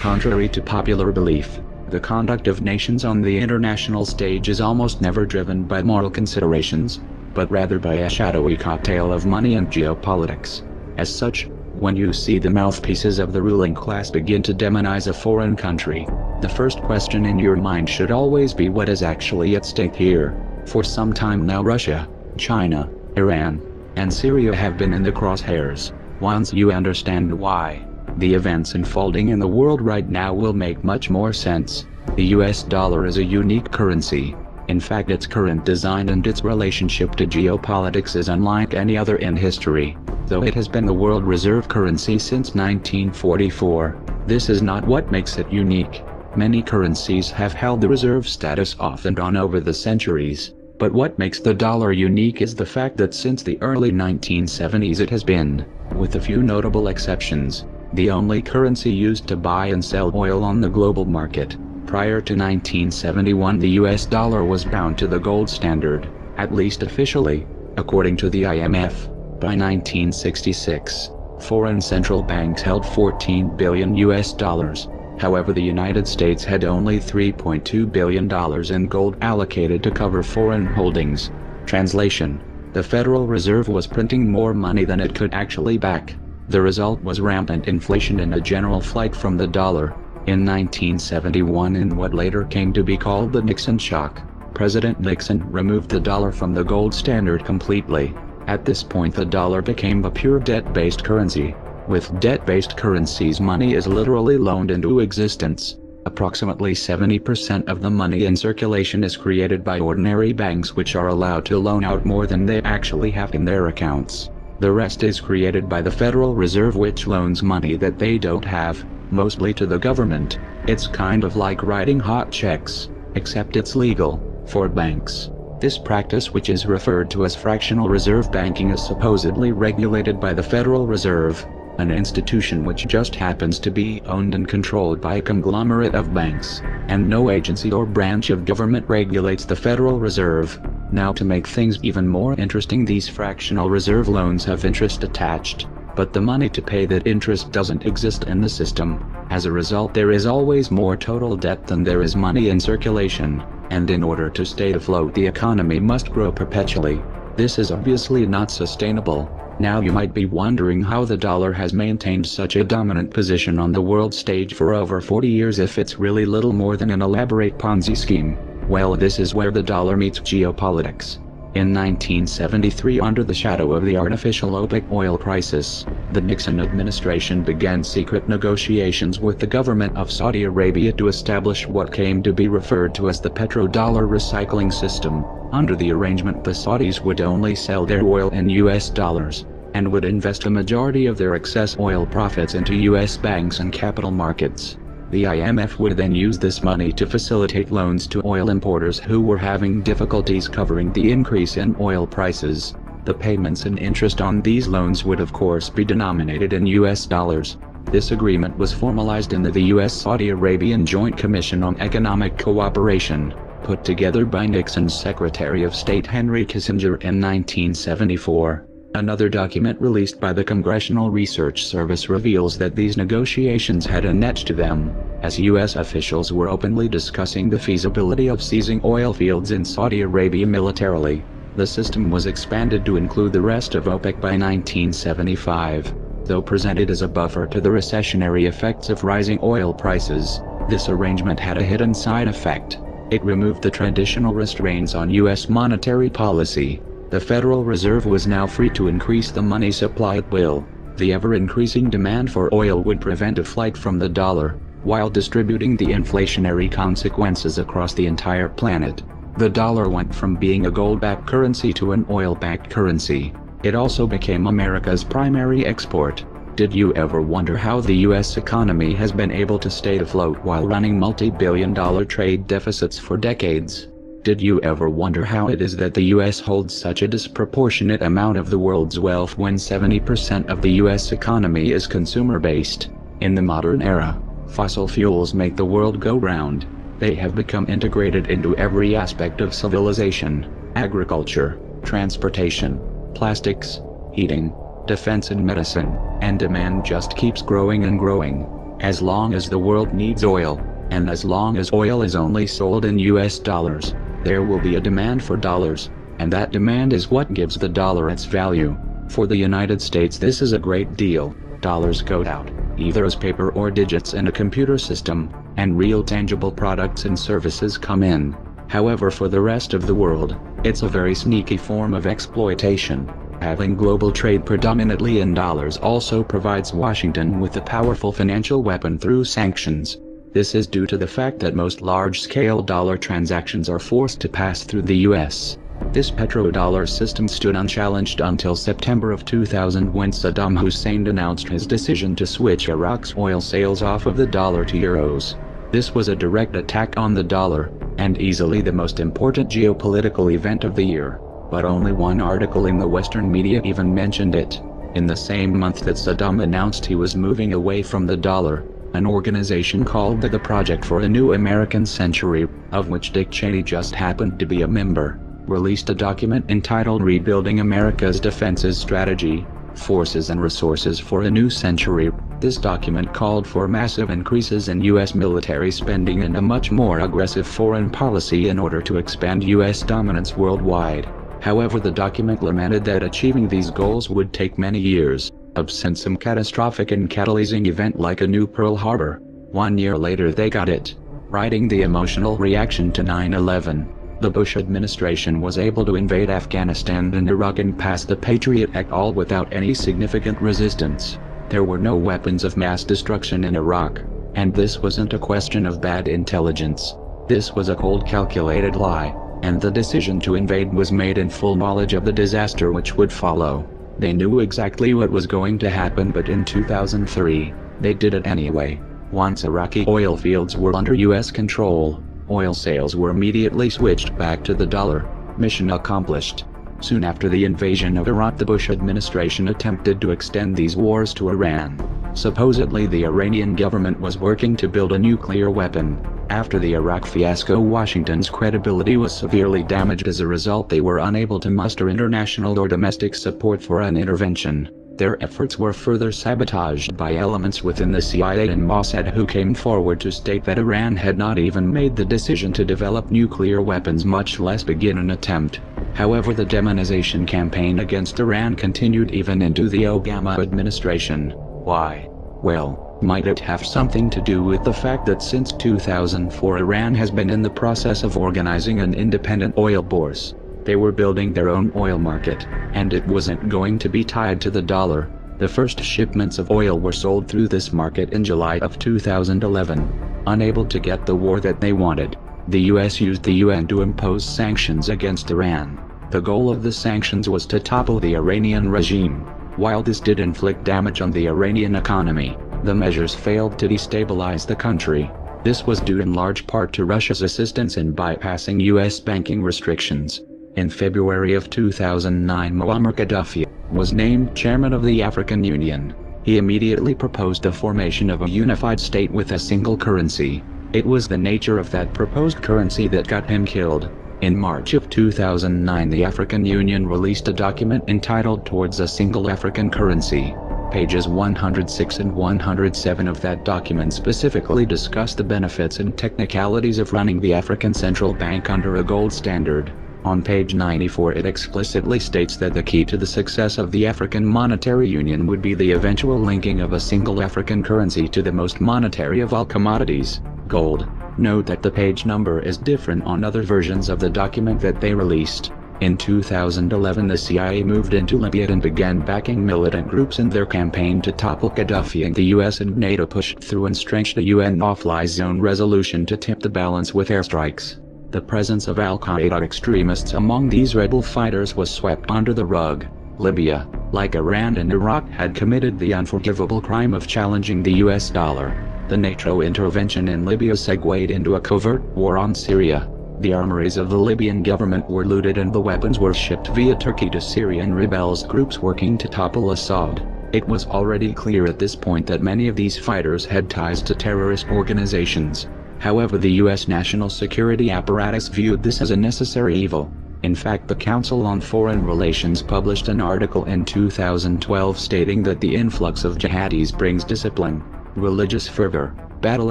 Contrary to popular belief, the conduct of nations on the international stage is almost never driven by moral considerations, but rather by a shadowy cocktail of money and geopolitics. As such, when you see the mouthpieces of the ruling class begin to demonize a foreign country, the first question in your mind should always be what is actually at stake here. For some time now Russia, China, Iran, and Syria have been in the crosshairs. Once you understand why, the events unfolding in the world right now will make much more sense. The US dollar is a unique currency. In fact, its current design and its relationship to geopolitics is unlike any other in history. Though it has been the world reserve currency since 1944, this is not what makes it unique. Many currencies have held the reserve status off and on over the centuries, but what makes the dollar unique is the fact that since the early 1970s it has been, with a few notable exceptions, the only currency used to buy and sell oil on the global market. Prior to 1971, the US dollar was bound to the gold standard, at least officially, according to the IMF. By 1966, foreign central banks held $14 billion US dollars. However, the United States had only $3.2 billion in gold allocated to cover foreign holdings. Translation: the Federal Reserve was printing more money than it could actually back. The result was rampant inflation and a general flight from the dollar. In 1971, in what later came to be called the Nixon shock, President Nixon removed the dollar from the gold standard completely. At this point the dollar became a pure debt-based currency. With debt-based currencies, money is literally loaned into existence. Approximately 70% of the money in circulation is created by ordinary banks, which are allowed to loan out more than they actually have in their accounts. The rest is created by the Federal Reserve, which loans money that they don't have, mostly to the government. It's kind of like writing hot checks, except it's legal, for banks. This practice, which is referred to as fractional reserve banking, is supposedly regulated by the Federal Reserve, an institution which just happens to be owned and controlled by a conglomerate of banks, and no agency or branch of government regulates the Federal Reserve. Now, to make things even more interesting, these fractional reserve loans have interest attached, but the money to pay that interest doesn't exist in the system. As a result, there is always more total debt than there is money in circulation, and in order to stay afloat, the economy must grow perpetually. This is obviously not sustainable. Now you might be wondering how the dollar has maintained such a dominant position on the world stage for over 40 years if it's really little more than an elaborate Ponzi scheme. Well, this is where the dollar meets geopolitics. In 1973, under the shadow of the artificial OPEC oil crisis, the Nixon administration began secret negotiations with the government of Saudi Arabia to establish what came to be referred to as the petrodollar recycling system. Under the arrangement, the Saudis would only sell their oil in US dollars, and would invest a majority of their excess oil profits into US banks and capital markets. The IMF would then use this money to facilitate loans to oil importers who were having difficulties covering the increase in oil prices. The payments and interest on these loans would of course be denominated in US dollars. This agreement was formalized in the US-Saudi Arabian Joint Commission on Economic Cooperation, put together by Nixon's Secretary of State Henry Kissinger in 1974. Another document released by the Congressional Research Service reveals that these negotiations had a net to them, as U.S. officials were openly discussing the feasibility of seizing oil fields in Saudi Arabia militarily. The system was expanded to include the rest of OPEC by 1975. Though presented as a buffer to the recessionary effects of rising oil prices, this arrangement had a hidden side effect. It removed the traditional restraints on U.S. monetary policy. The Federal Reserve was now free to increase the money supply at will. The ever-increasing demand for oil would prevent a flight from the dollar, while distributing the inflationary consequences across the entire planet. The dollar went from being a gold-backed currency to an oil-backed currency. It also became America's primary export. Did you ever wonder how the US economy has been able to stay afloat while running multi-billion-dollar trade deficits for decades? Did you ever wonder how it is that the US holds such a disproportionate amount of the world's wealth when 70% of the US economy is consumer-based? In the modern era, fossil fuels make the world go round. They have become integrated into every aspect of civilization: agriculture, transportation, plastics, heating, defense and medicine, and demand just keeps growing and growing. As long as the world needs oil, and as long as oil is only sold in US dollars, there will be a demand for dollars, and that demand is what gives the dollar its value. For the United States, this is a great deal. Dollars go out, either as paper or digits in a computer system, and real tangible products and services come in. However, for the rest of the world, it's a very sneaky form of exploitation. Having global trade predominantly in dollars also provides Washington with a powerful financial weapon through sanctions. This is due to the fact that most large-scale dollar transactions are forced to pass through the US. This petrodollar system stood unchallenged until September of 2000, when Saddam Hussein announced his decision to switch Iraq's oil sales off of the dollar to euros. This was a direct attack on the dollar, and easily the most important geopolitical event of the year. But only one article in the Western media even mentioned it. In the same month that Saddam announced he was moving away from the dollar, an organization called the Project for a New American Century, of which Dick Cheney just happened to be a member, released a document entitled Rebuilding America's Defenses Strategy, Forces and Resources for a New Century. This document called for massive increases in U.S. military spending and a much more aggressive foreign policy in order to expand U.S. dominance worldwide. However, the document lamented that achieving these goals would take many years, absent some catastrophic and catalyzing event like a new Pearl Harbor. 1 year later they got it. Writing the emotional reaction to 9/11, the Bush administration was able to invade Afghanistan and Iraq and pass the Patriot Act all without any significant resistance. There were no weapons of mass destruction in Iraq, and this wasn't a question of bad intelligence. This was a cold, calculated lie, and the decision to invade was made in full knowledge of the disaster which would follow. They knew exactly what was going to happen, but in 2003, they did it anyway. Once Iraqi oil fields were under US control, oil sales were immediately switched back to the dollar. Mission accomplished. Soon after the invasion of Iraq, the Bush administration attempted to extend these wars to Iran. Supposedly the Iranian government was working to build a nuclear weapon. After the Iraq fiasco, Washington's credibility was severely damaged. As a result, they were unable to muster international or domestic support for an intervention. Their efforts were further sabotaged by elements within the CIA and Mossad, who came forward to state that Iran had not even made the decision to develop nuclear weapons, much less begin an attempt. However, the demonization campaign against Iran continued even into the Obama administration. Why? Well, might it have something to do with the fact that since 2004 Iran has been in the process of organizing an independent oil bourse? They were building their own oil market, and it wasn't going to be tied to the dollar. The first shipments of oil were sold through this market in July of 2011. Unable to get the war that they wanted, the US used the UN to impose sanctions against Iran. The goal of the sanctions was to topple the Iranian regime. While this did inflict damage on the Iranian economy, the measures failed to destabilize the country. This was due in large part to Russia's assistance in bypassing US banking restrictions. In February of 2009, Muammar Gaddafi was named chairman of the African Union. He immediately proposed the formation of a unified state with a single currency. It was the nature of that proposed currency that got him killed. In March of 2009, the African Union released a document entitled Towards a Single African Currency. Pages 106 and 107 of that document specifically discuss the benefits and technicalities of running the African Central Bank under a gold standard. On page 94 it explicitly states that the key to the success of the African Monetary Union would be the eventual linking of a single African currency to the most monetary of all commodities, gold. Note that the page number is different on other versions of the document that they released. In 2011 the CIA moved into Libya and began backing militant groups in their campaign to topple Gaddafi, and the US and NATO pushed through and stretched a UN no-fly zone resolution to tip the balance with airstrikes. The presence of Al-Qaeda extremists among these rebel fighters was swept under the rug. Libya, like Iran and Iraq, had committed the unforgivable crime of challenging the US dollar. The NATO intervention in Libya segued into a covert war on Syria. The armories of the Libyan government were looted and the weapons were shipped via Turkey to Syrian rebels groups working to topple Assad. It was already clear at this point that many of these fighters had ties to terrorist organizations. However, the U.S. national security apparatus viewed this as a necessary evil. In fact, the Council on Foreign Relations published an article in 2012 stating that the influx of jihadis brings discipline, religious fervor, battle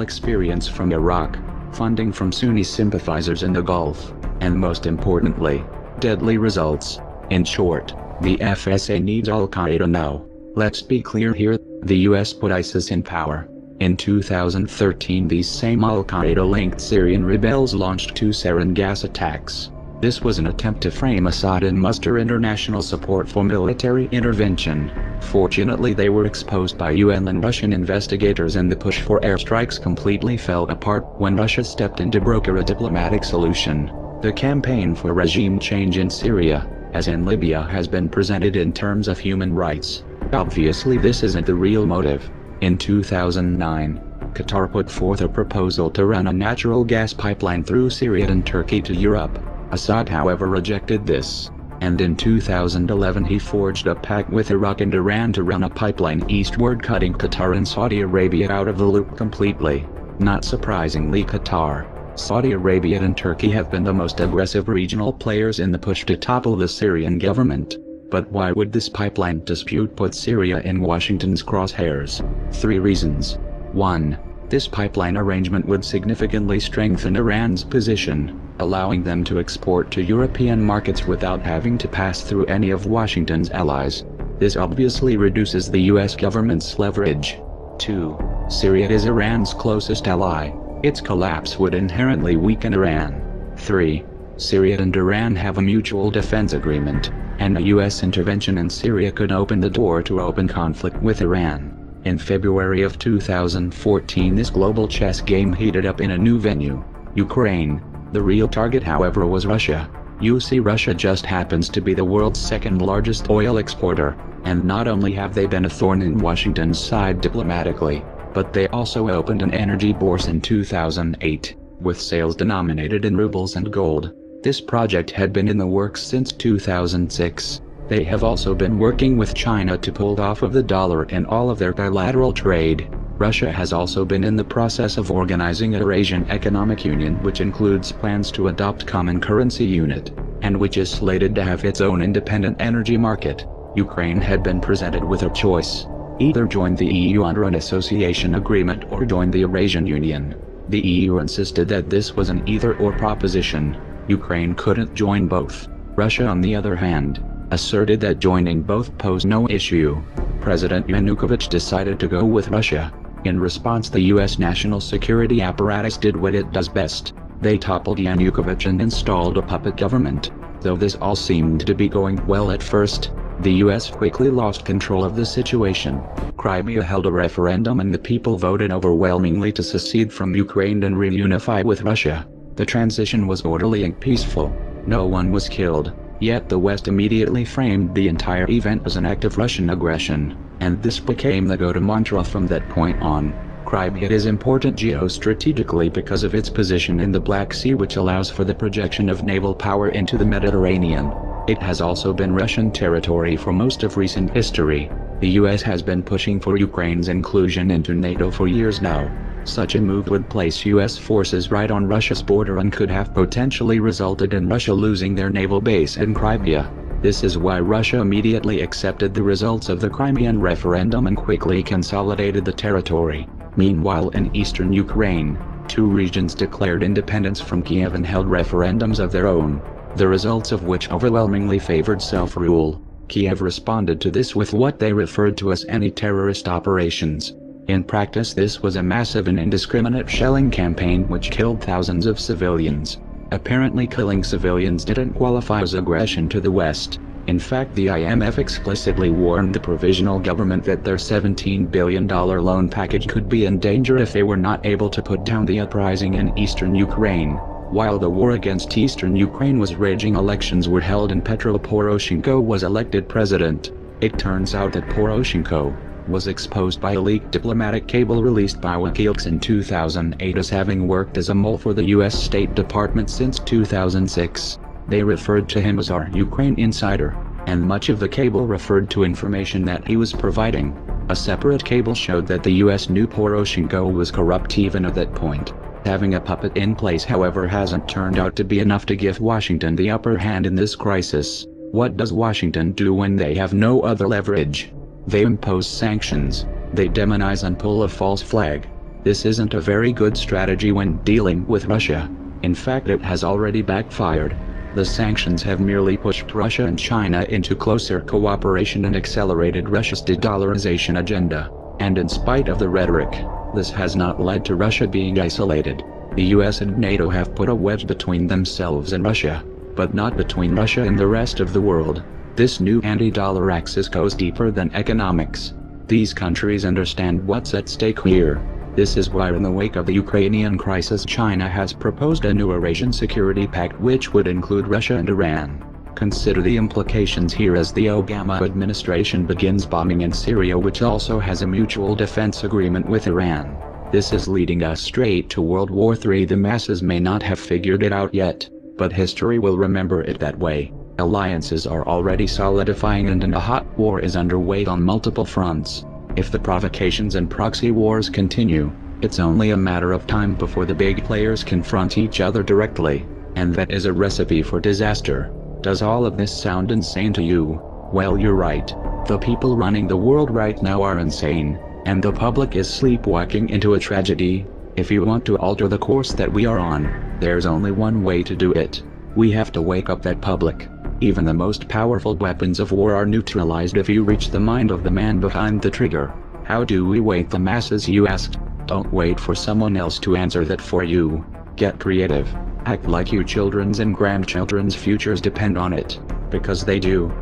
experience from Iraq, funding from Sunni sympathizers in the Gulf, and most importantly, deadly results. In short, the FSA needs Al-Qaeda now. Let's be clear here, the US put ISIS in power. In 2013, these same Al-Qaeda-linked Syrian rebels launched 2 sarin gas attacks. This was an attempt to frame Assad and muster international support for military intervention. Fortunately, they were exposed by UN and Russian investigators, and the push for airstrikes completely fell apart when Russia stepped in to broker a diplomatic solution. The campaign for regime change in Syria, as in Libya, has been presented in terms of human rights. Obviously, this isn't the real motive. In 2009, Qatar put forth a proposal to run a natural gas pipeline through Syria and Turkey to Europe. Assad, however, rejected this, and in 2011 he forged a pact with Iraq and Iran to run a pipeline eastward, cutting Qatar and Saudi Arabia out of the loop completely. Not surprisingly, Qatar, Saudi Arabia and Turkey have been the most aggressive regional players in the push to topple the Syrian government. But why would this pipeline dispute put Syria in Washington's crosshairs? 3 reasons. 1. This pipeline arrangement would significantly strengthen Iran's position, allowing them to export to European markets without having to pass through any of Washington's allies. This obviously reduces the US government's leverage. 2. Syria is Iran's closest ally. Its collapse would inherently weaken Iran. 3. Syria and Iran have a mutual defense agreement, and a US intervention in Syria could open the door to open conflict with Iran. In February of 2014, this global chess game heated up in a new venue, Ukraine. The real target, however, was Russia. You see, Russia just happens to be the world's second largest oil exporter, and not only have they been a thorn in Washington's side diplomatically, but they also opened an energy bourse in 2008, with sales denominated in rubles and gold. This project had been in the works since 2006. They have also been working with China to pull off of the dollar in all of their bilateral trade. Russia has also been in the process of organizing a Eurasian Economic Union, which includes plans to adopt common currency unit, and which is slated to have its own independent energy market. Ukraine had been presented with a choice: either join the EU under an association agreement or join the Eurasian Union. The EU insisted that this was an either-or proposition. Ukraine couldn't join both. Russia, on the other hand, asserted that joining both posed no issue. President Yanukovych decided to go with Russia. In response, the US national security apparatus did what it does best. They toppled Yanukovych and installed a puppet government. Though this all seemed to be going well at first, the US quickly lost control of the situation. Crimea held a referendum and the people voted overwhelmingly to secede from Ukraine and reunify with Russia. The transition was orderly and peaceful. No one was killed. Yet the West immediately framed the entire event as an act of Russian aggression, and this became the go-to mantra from that point on. Crimea is important geostrategically because of its position in the Black Sea, which allows for the projection of naval power into the Mediterranean. It has also been Russian territory for most of recent history. The US has been pushing for Ukraine's inclusion into NATO for years now. Such a move would place US forces right on Russia's border and could have potentially resulted in Russia losing their naval base in Crimea. This is why Russia immediately accepted the results of the Crimean referendum and quickly consolidated the territory. Meanwhile, in eastern Ukraine, 2 regions declared independence from Kiev and held referendums of their own, the results of which overwhelmingly favored self-rule. Kiev responded to this with what they referred to as anti-terrorist operations. In practice, this was a massive and indiscriminate shelling campaign which killed thousands of civilians. Apparently, killing civilians didn't qualify as aggression to the West. In fact, the IMF explicitly warned the provisional government that their $17 billion loan package could be in danger if they were not able to put down the uprising in eastern Ukraine. While the war against eastern Ukraine was raging, elections were held and Petro Poroshenko was elected president. It turns out that Poroshenko was exposed by a leaked diplomatic cable released by WikiLeaks in 2008 as having worked as a mole for the US State Department since 2006. They referred to him as our Ukraine insider, and much of the cable referred to information that he was providing. A separate cable showed that the US knew Poroshenko was corrupt even at that point. Having a puppet in place, however, hasn't turned out to be enough to give Washington the upper hand in this crisis. What does Washington do when they have no other leverage? They impose sanctions. They demonize and pull a false flag. This isn't a very good strategy when dealing with Russia. In fact, it has already backfired. The sanctions have merely pushed Russia and China into closer cooperation and accelerated Russia's de-dollarization agenda. And in spite of the rhetoric, this has not led to Russia being isolated. The US and NATO have put a wedge between themselves and Russia, but not between Russia and the rest of the world. This new anti-dollar axis goes deeper than economics. These countries understand what's at stake here. This is why, in the wake of the Ukrainian crisis, China has proposed a new Eurasian Security Pact which would include Russia and Iran. Consider the implications here as the Obama administration begins bombing in Syria, which also has a mutual defense agreement with Iran. This is leading us straight to World War III. The masses may not have figured it out yet, but history will remember it that way. Alliances are already solidifying and a hot war is underway on multiple fronts. If the provocations and proxy wars continue, it's only a matter of time before the big players confront each other directly, and that is a recipe for disaster. Does all of this sound insane to you? Well, you're right. The people running the world right now are insane, and the public is sleepwalking into a tragedy. If you want to alter the course that we are on, there's only one way to do it. We have to wake up that public. Even the most powerful weapons of war are neutralized if you reach the mind of the man behind the trigger. How do we wake the masses, you asked? Don't wait for someone else to answer that for you. Get creative. Act like your children's and grandchildren's futures depend on it, because they do.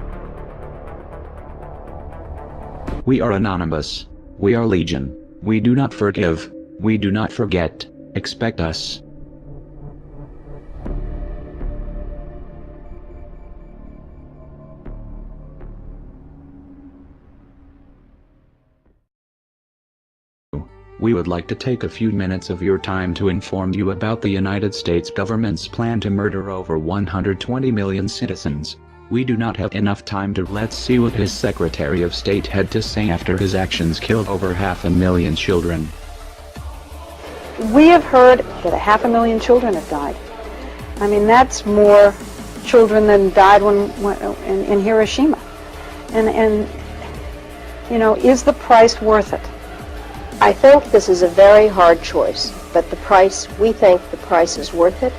We are anonymous. We are legion. We do not forgive. We do not forget. Expect us. We would like to take a few minutes of your time to inform you about the United States government's plan to murder over 120 million citizens. We do not have enough time to let's see what his Secretary of State had to say after his actions killed over 500,000 children. We have heard that 500,000 children have died. I mean, that's more children than died in Hiroshima. And you know, is the price worth it? I think this is a very hard choice, but we think the price is worth it.